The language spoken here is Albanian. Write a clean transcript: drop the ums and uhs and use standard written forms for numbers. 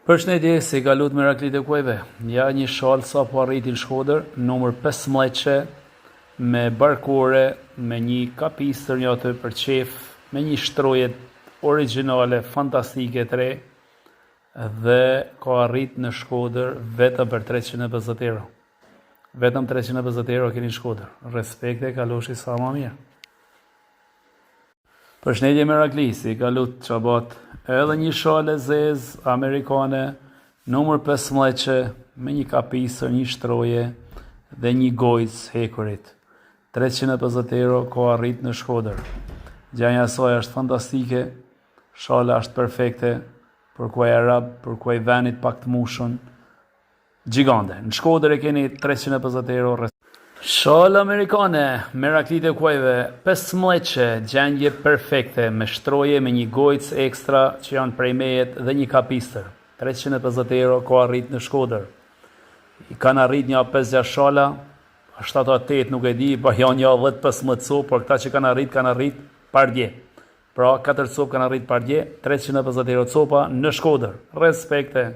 Përshëndetje, si ka lutë Meraklit e Kuajve. Ja një shalë sa po arritin Shkodër, numër 15 me barkore, me një kapistër një atë për qef, me një shtroje originale, fantastike të re, dhe ka arrit në Shkodër vetëm për 350 euro. Vetëm 350 euro keni Shkodër. Respekte, kaloshi sa ma mirë. Përshëndetje Merakli, si ka lutë qabat edhe një shalë zez amerikane, numër 15 me një kapistër, një shtroje dhe një gojës hekurit. 350 euro ka arrit në Shkodër. Gjanja saj është fantastike, shala është perfekte, për kuaj arab, për kuaj venit pak të mushën, gjigande. Në Shkodër e keni 350 euro. Shalë amerikane, Meraklit e Kuajve, 15 gjendje perfekte, me shtroje, me një gojës ekstra që janë prej mejet dhe një kapistër. 350 euro ka arrit në Shkodër. I kanë arrit një 5-6 shala, 7-8 nuk e di, pa janë një 10-15 copë, por këta që kanë arrit pardje. Pra 4 copë kanë arrit pardje, 350 euro copa në Shkodër. Respekte.